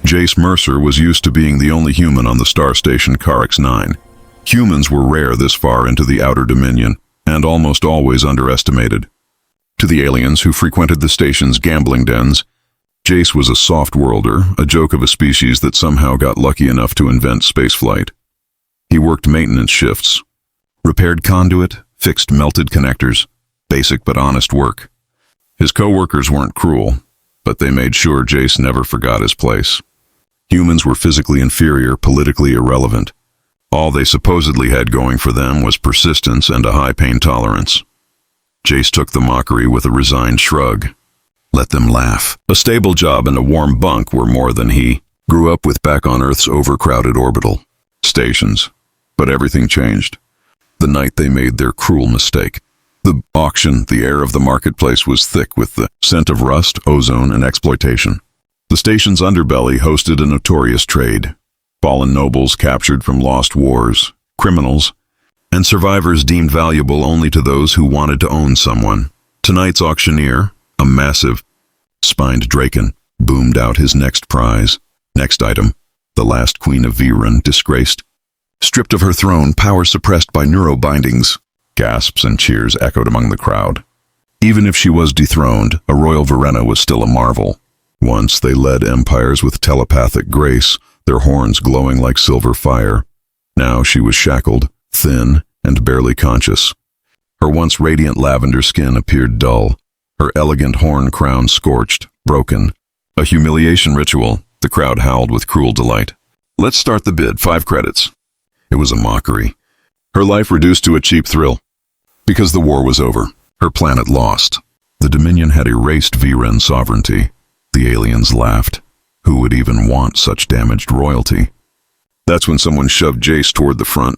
Jace Mercer was used to being the only human on the star station Carix-9. Humans were rare this far into the outer dominion, and almost always underestimated. To the aliens who frequented the station's gambling dens, Jace was a soft-worlder, a joke of a species that somehow got lucky enough to invent spaceflight. He worked maintenance shifts, repaired conduit, fixed melted connectors, basic but honest work. His co-workers weren't cruel, but they made sure Jace never forgot his place. Humans were physically inferior, politically irrelevant. All they supposedly had going for them was persistence and a high pain tolerance. Jace took the mockery with a resigned shrug. Let them laugh. A stable job and a warm bunk were more than he grew up with back on Earth's overcrowded orbital stations. But everything changed the night they made their cruel mistake. The auction, the air of the marketplace was thick with the scent of rust, ozone, and exploitation. The station's underbelly hosted a notorious trade. Fallen nobles captured from lost wars, criminals, and survivors deemed valuable only to those who wanted to own someone. Tonight's auctioneer, a massive, spined Draken, boomed out his next prize. Next item, the last queen of Viren, disgraced. Stripped of her throne, power suppressed by neurobindings. Gasps and cheers echoed among the crowd. Even if she was dethroned, a royal Verena was still a marvel. Once they led empires with telepathic grace, their horns glowing like silver fire. Now she was shackled, thin, and barely conscious. Her once radiant lavender skin appeared dull, her elegant horn crown scorched, broken. A humiliation ritual, the crowd howled with cruel delight. Let's start the bid, 5 credits. It was a mockery. Her life reduced to a cheap thrill. Because the war was over, her planet lost. The Dominion had erased Viren sovereignty. The aliens laughed. Who would even want such damaged royalty? That's when someone shoved Jace toward the front.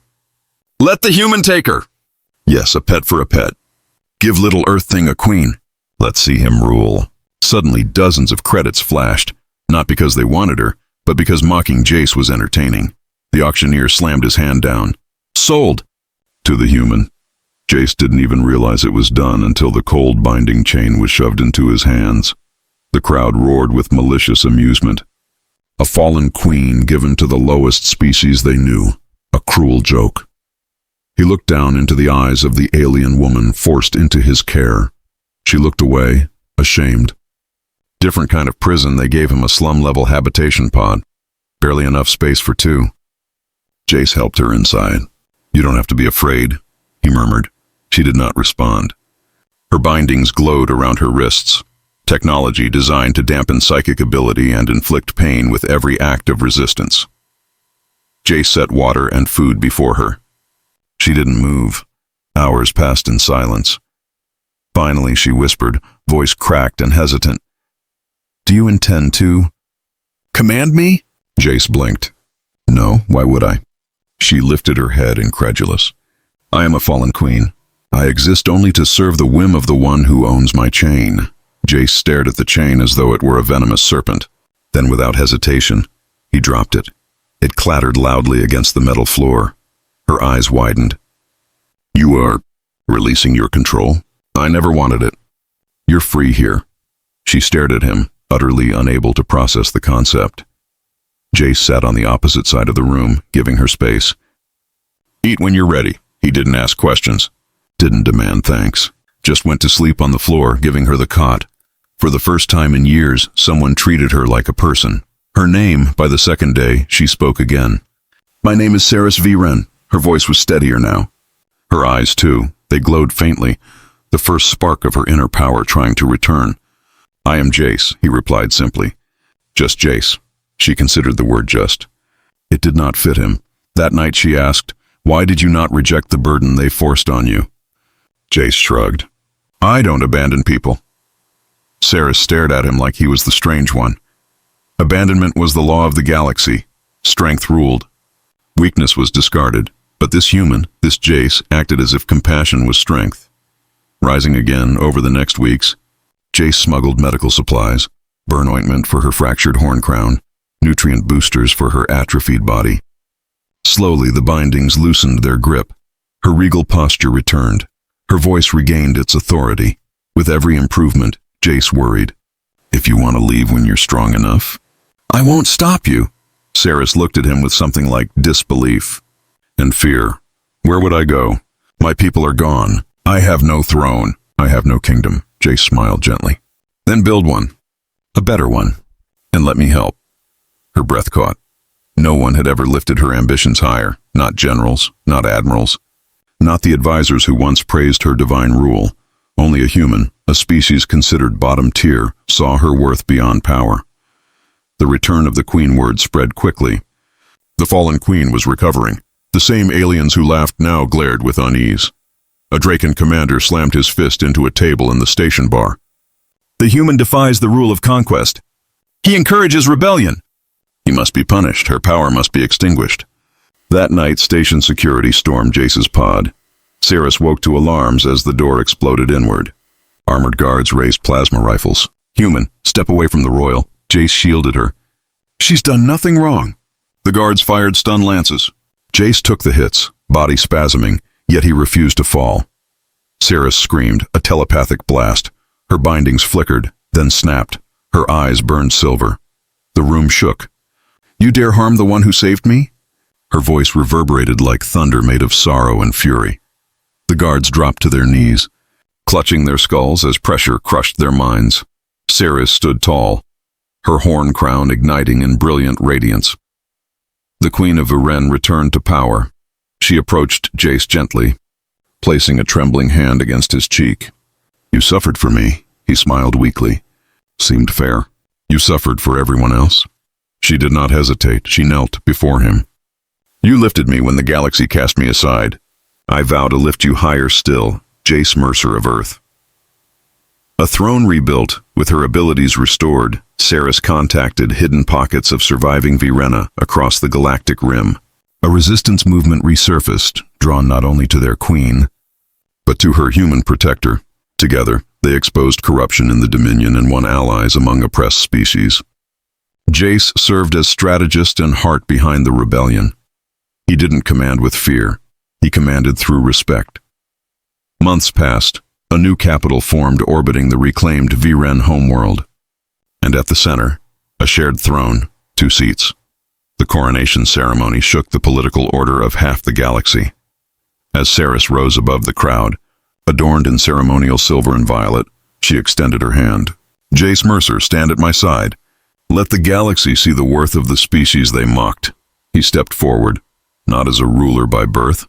Let the human take her! Yes, a pet for a pet. Give little Earth thing a queen. Let's see him rule. Suddenly dozens of credits flashed, not because they wanted her, but because mocking Jace was entertaining. The auctioneer slammed his hand down. Sold! To the human. Jace didn't even realize it was done until the cold binding chain was shoved into his hands. The crowd roared with malicious amusement. A fallen queen given to the lowest species they knew. A cruel joke. He looked down into the eyes of the alien woman forced into his care. She looked away, ashamed. Different kind of prison, they gave him a slum-level habitation pod. Barely enough space for 2. Jace helped her inside. You don't have to be afraid, he murmured. She did not respond. Her bindings glowed around her wrists. Technology designed to dampen psychic ability and inflict pain with every act of resistance. Jace set water and food before her. She didn't move. Hours passed in silence. Finally, she whispered, voice cracked and hesitant. Do you intend to command me? Jace blinked. No, why would I? She lifted her head, incredulous. I am a fallen queen. I exist only to serve the whim of the one who owns my chain. Jace stared at the chain as though it were a venomous serpent. Then, without hesitation, he dropped it. It clattered loudly against the metal floor. Her eyes widened. You are releasing your control? I never wanted it. You're free here. She stared at him, utterly unable to process the concept. Jace sat on the opposite side of the room, giving her space. Eat when you're ready. He didn't ask questions. Didn't demand thanks. Just went to sleep on the floor, giving her the cot. For the first time in years, someone treated her like a person. Her name, by the second day, she spoke again. My name is Saris Viren. Her voice was steadier now. Her eyes, too. They glowed faintly, the first spark of her inner power trying to return. I am Jace, he replied simply. Just Jace. She considered the word just. It did not fit him. That night she asked, why did you not reject the burden they forced on you? Jace shrugged. I don't abandon people. Saris stared at him like he was the strange one. Abandonment was the law of the galaxy. Strength ruled. Weakness was discarded. But this human, this Jace, acted as if compassion was strength. Rising again over the next weeks, Jace smuggled medical supplies, burn ointment for her fractured horn crown, nutrient boosters for her atrophied body. Slowly the bindings loosened their grip. Her regal posture returned. Her voice regained its authority. With every improvement, Jace worried. If you want to leave when you're strong enough, I won't stop you. Saris looked at him with something like disbelief and fear. Where would I go? My people are gone. I have no throne. I have no kingdom. Jace smiled gently. Then build one. A better one. And let me help. Her breath caught. No one had ever lifted her ambitions higher. Not generals, not admirals, not the advisors who once praised her divine rule. Only a human, a species considered bottom tier, saw her worth beyond power. The return of the queen word spread quickly. The fallen queen was recovering. The same aliens who laughed now glared with unease. A Draken commander slammed his fist into a table in the station bar. The human defies the rule of conquest. He encourages rebellion. He must be punished. Her power must be extinguished. That night, station security stormed Jace's pod. Saris woke to alarms as the door exploded inward. Armored guards raised plasma rifles. Human, step away from the royal. Jace shielded her. She's done nothing wrong. The guards fired stun lances. Jace took the hits, body spasming, yet he refused to fall. Saris screamed, a telepathic blast. Her bindings flickered, then snapped. Her eyes burned silver. The room shook. You dare harm the one who saved me? Her voice reverberated like thunder made of sorrow and fury. The guards dropped to their knees, clutching their skulls as pressure crushed their minds. Saris stood tall, her horn crown igniting in brilliant radiance. The Queen of Viren returned to power. She approached Jace gently, placing a trembling hand against his cheek. You suffered for me, he smiled weakly. Seemed fair. You suffered for everyone else. She did not hesitate. She knelt before him. You lifted me when the galaxy cast me aside. I vow to lift you higher still, Jace Mercer of Earth. A throne rebuilt, with her abilities restored, Saris contacted hidden pockets of surviving Virena across the galactic rim. A resistance movement resurfaced, drawn not only to their queen, but to her human protector. Together, they exposed corruption in the Dominion and won allies among oppressed species. Jace served as strategist and heart behind the rebellion. He didn't command with fear. He commanded through respect. Months passed. A new capital formed orbiting the reclaimed Viren homeworld. And at the center, a shared throne, 2 seats. The coronation ceremony shook the political order of half the galaxy. As Saris rose above the crowd, adorned in ceremonial silver and violet, she extended her hand. Jace Mercer, stand at my side. Let the galaxy see the worth of the species they mocked. He stepped forward, not as a ruler by birth,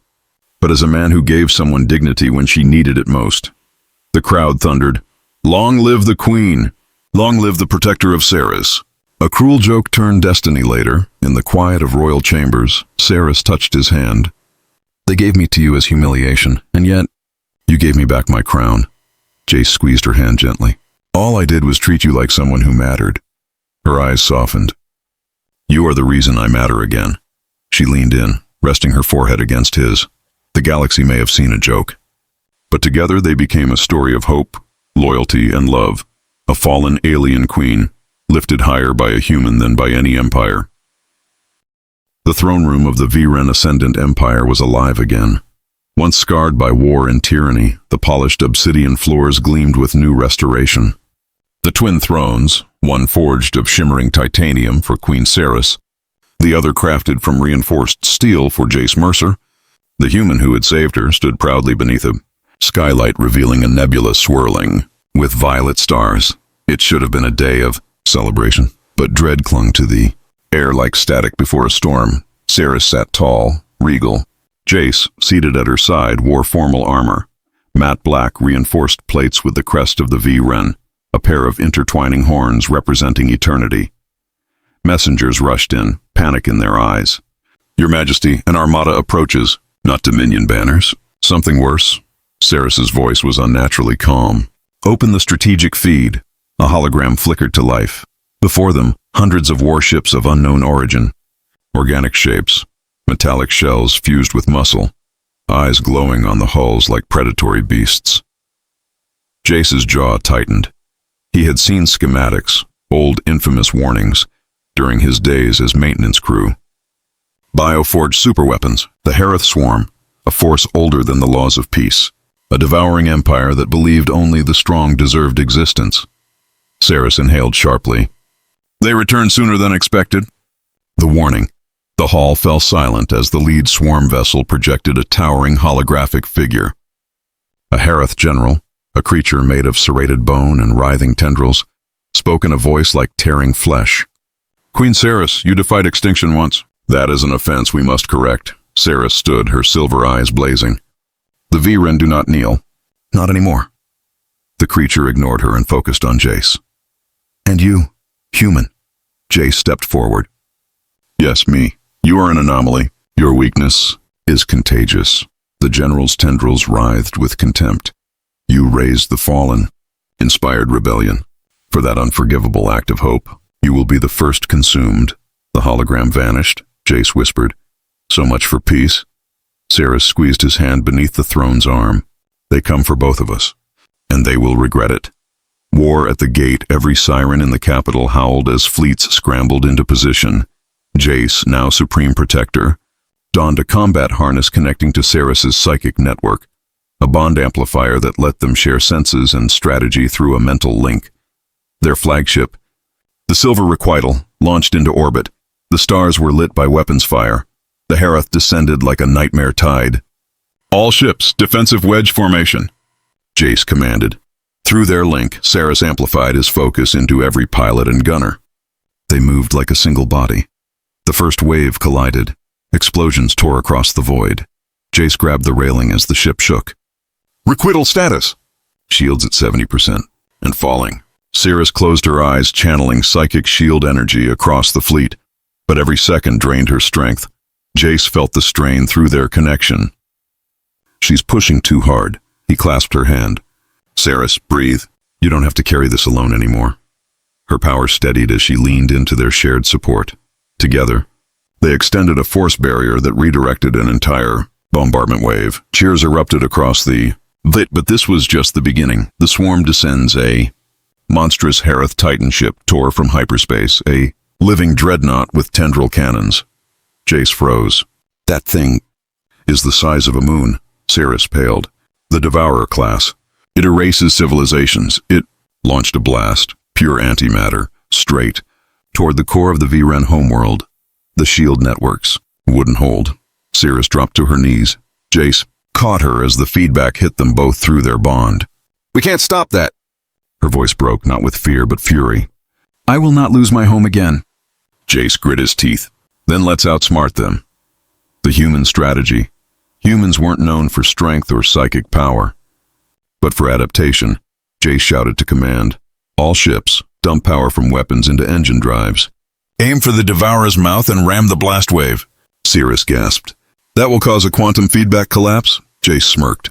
but as a man who gave someone dignity when she needed it most. The crowd thundered, Long live the Queen! Long live the protector of Saris! A cruel joke turned destiny later. In the quiet of royal chambers, Saris touched his hand. They gave me to you as humiliation, and yet, you gave me back my crown. Jace squeezed her hand gently. All I did was treat you like someone who mattered. Her eyes softened. You are the reason I matter again. She leaned in, resting her forehead against his. The galaxy may have seen a joke, but together they became a story of hope, loyalty, and love. A fallen alien queen, lifted higher by a human than by any empire. The throne room of the Viren Ascendant Empire was alive again. Once scarred by war and tyranny, the polished obsidian floors gleamed with new restoration. The twin thrones, one forged of shimmering titanium for Queen Saris, the other crafted from reinforced steel for Jace Mercer. The human who had saved her stood proudly beneath a skylight revealing a nebula swirling with violet stars. It should have been a day of celebration, but dread clung to the air like static before a storm. Saris sat tall, regal. Jace, seated at her side, wore formal armor, matte black reinforced plates with the crest of the Viren, a pair of intertwining horns representing eternity. Messengers rushed in, panic in their eyes. Your Majesty, an armada approaches. Not Dominion banners. Something worse. Saris's voice was unnaturally calm. Open the strategic feed. A hologram flickered to life. Before them, hundreds of warships of unknown origin. Organic shapes. Metallic shells fused with muscle. Eyes glowing on the hulls like predatory beasts. Jace's jaw tightened. He had seen schematics, old infamous warnings, during his days as maintenance crew. Bioforged superweapons, the Harith Swarm, a force older than the laws of peace, a devouring empire that believed only the strong deserved existence. Saris inhaled sharply. They returned sooner than expected. The warning. The hall fell silent as the lead swarm vessel projected a towering holographic figure. A Herath general, a creature made of serrated bone and writhing tendrils, spoke in a voice like tearing flesh. Queen Ceres, you defied extinction once. That is an offense we must correct. Ceres stood, her silver eyes blazing. The Viren do not kneel. Not anymore. The creature ignored her and focused on Jace. And you, human. Jace stepped forward. Yes, me. You are an anomaly. Your weakness is contagious. The general's tendrils writhed with contempt. You raised the fallen, inspired rebellion. For that unforgivable act of hope, you will be the first consumed. The hologram vanished, Jace whispered. So much for peace. Ceres squeezed his hand beneath the throne's arm. They come for both of us, and they will regret it. War at the gate, every siren in the capital howled as fleets scrambled into position. Jace, now supreme protector, donned a combat harness connecting to Ceres's psychic network, a bond amplifier that let them share senses and strategy through a mental link. Their flagship, the Silver Requital, launched into orbit. The stars were lit by weapons fire. The Herath descended like a nightmare tide. All ships, defensive wedge formation, Jace commanded. Through their link, Ceres amplified his focus into every pilot and gunner. They moved like a single body. The first wave collided. Explosions tore across the void. Jace grabbed the railing as the ship shook. Requital status! Shields at 70%, and falling. Ceres closed her eyes, channeling psychic shield energy across the fleet, but every second drained her strength. Jace felt the strain through their connection. She's pushing too hard. He clasped her hand. Ceres, breathe. You don't have to carry this alone anymore. Her power steadied as she leaned into their shared support. Together, they extended a force barrier that redirected an entire bombardment wave. Cheers erupted across the but this was just the beginning. The swarm descends. A monstrous Herath Titan ship tore from hyperspace, a living dreadnought with tendril cannons. Jace froze. That thing is the size of a moon. Ceres paled. The Devourer class. It erases civilizations. It launched a blast, pure antimatter, straight, toward the core of the Viren homeworld. The shield networks wouldn't hold. Ceres dropped to her knees. Jace caught her as the feedback hit them both through their bond. We can't stop that. Her voice broke, not with fear but fury. I will not lose my home again. Jace grit his teeth. Then let's outsmart them. The human strategy. Humans weren't known for strength or psychic power, but for adaptation. Jace shouted to command. All ships, dump power from weapons into engine drives. Aim for the Devourer's mouth and ram the blast wave. Ceres gasped. That will cause a quantum feedback collapse? Jace smirked.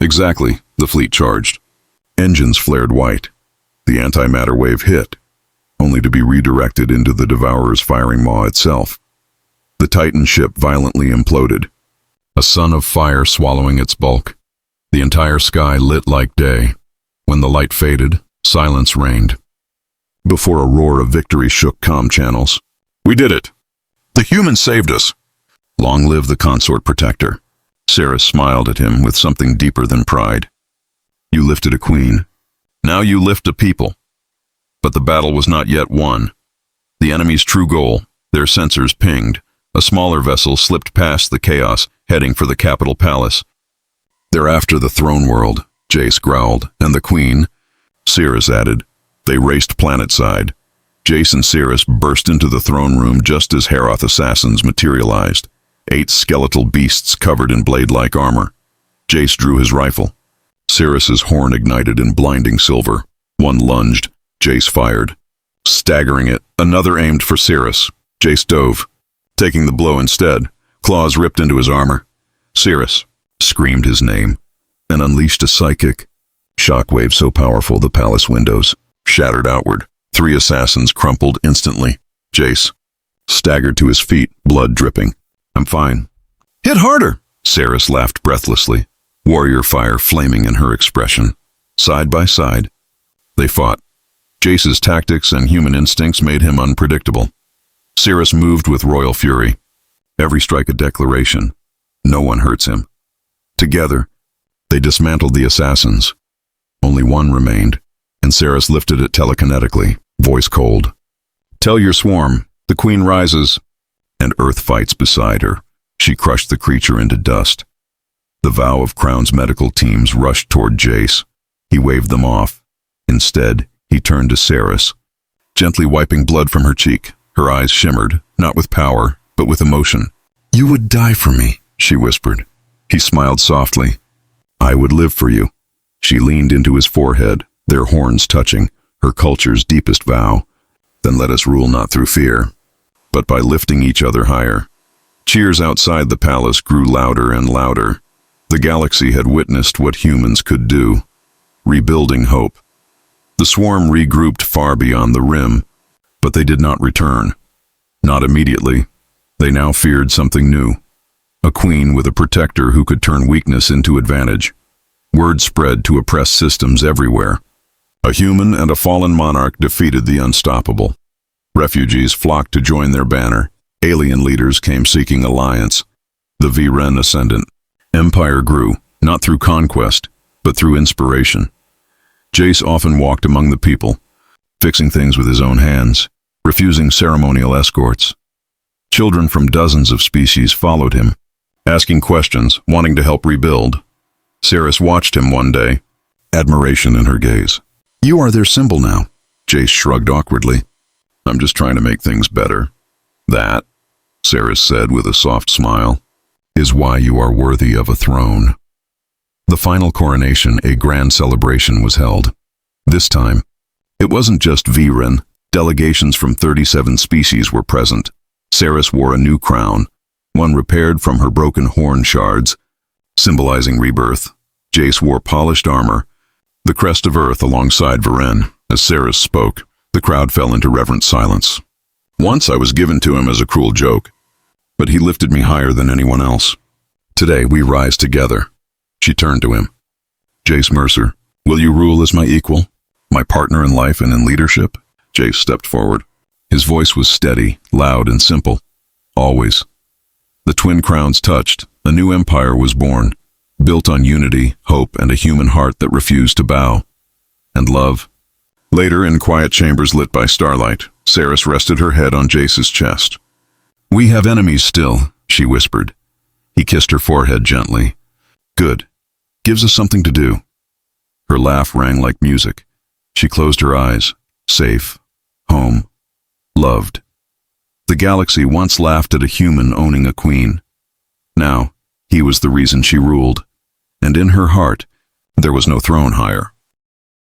Exactly, the fleet charged. Engines flared white. The antimatter wave hit, only to be redirected into the Devourer's firing maw itself. The Titan ship violently imploded, a sun of fire swallowing its bulk. The entire sky lit like day. When the light faded, silence reigned. Before a roar of victory shook comm channels. We did it! The humans saved us! Long live the consort protector. Ceres smiled at him with something deeper than pride. You lifted a queen. Now you lift a people. But the battle was not yet won. The enemy's true goal, their sensors pinged. A smaller vessel slipped past the chaos, heading for the capital palace. They're after the throne world, Jace growled, and the queen, Ceres added. They raced planet-side. Jace and Ceres burst into the throne room just as Herath assassins materialized. 8 skeletal beasts covered in blade-like armor. Jace drew his rifle. Ceres's horn ignited in blinding silver. One lunged. Jace fired. Staggering it, another aimed for Ceres. Jace dove, taking the blow instead. Claws ripped into his armor. Ceres screamed his name and unleashed a psychic shockwave so powerful the palace windows shattered outward. 3 assassins crumpled instantly. Jace staggered to his feet, blood dripping. I'm fine. Hit harder! Ceres laughed breathlessly, warrior fire flaming in her expression. Side by side, they fought. Jace's tactics and human instincts made him unpredictable. Ceres moved with royal fury. Every strike a declaration. No one hurts him. Together, they dismantled the assassins. Only one remained, and Ceres lifted it telekinetically, voice cold. Tell your swarm, the queen rises. And Earth fights beside her. She crushed the creature into dust. The vow of Crown's medical teams rushed toward Jace. He waved them off. Instead, he turned to Ceres, gently wiping blood from her cheek. Her eyes shimmered, not with power, but with emotion. "You would die for me," she whispered. He smiled softly. "I would live for you." She leaned into his forehead, their horns touching, her culture's deepest vow. "Then let us rule not through fear, but by lifting each other higher." Cheers outside the palace grew louder and louder. The galaxy had witnessed what humans could do, rebuilding hope. The swarm regrouped far beyond the rim, but they did not return. Not immediately. They now feared something new. A queen with a protector who could turn weakness into advantage. Word spread to oppress systems everywhere. A human and a fallen monarch defeated the unstoppable. Refugees flocked to join their banner. Alien leaders came seeking alliance. The Viren ascendant. Empire grew, not through conquest, but through inspiration. Jace often walked among the people, fixing things with his own hands, refusing ceremonial escorts. Children from dozens of species followed him, asking questions, wanting to help rebuild. Ceres watched him one day, admiration in her gaze. "You are their symbol now," Jace shrugged awkwardly. "I'm just trying to make things better." "That," Ceres said with a soft smile, "is why you are worthy of a throne." The final coronation, a grand celebration, was held. This time, it wasn't just Viren. Delegations from 37 species were present. Ceres wore a new crown, one repaired from her broken horn shards, symbolizing rebirth. Jace wore polished armor, the crest of Earth alongside Viren. As Ceres spoke, the crowd fell into reverent silence. "Once I was given to him as a cruel joke, but he lifted me higher than anyone else. Today we rise together." She turned to him. "Jace Mercer, will you rule as my equal, my partner in life and in leadership?" Jace stepped forward. His voice was steady, loud, and simple. "Always." The twin crowns touched. A new empire was born, built on unity, hope, and a human heart that refused to bow. And love. Later, in quiet chambers lit by starlight, Ceres rested her head on Jace's chest. "We have enemies still," she whispered. He kissed her forehead gently. "Good. Gives us something to do." Her laugh rang like music. She closed her eyes. Safe. Home. Loved. The galaxy once laughed at a human owning a queen. Now, he was the reason she ruled. And in her heart, there was no throne higher.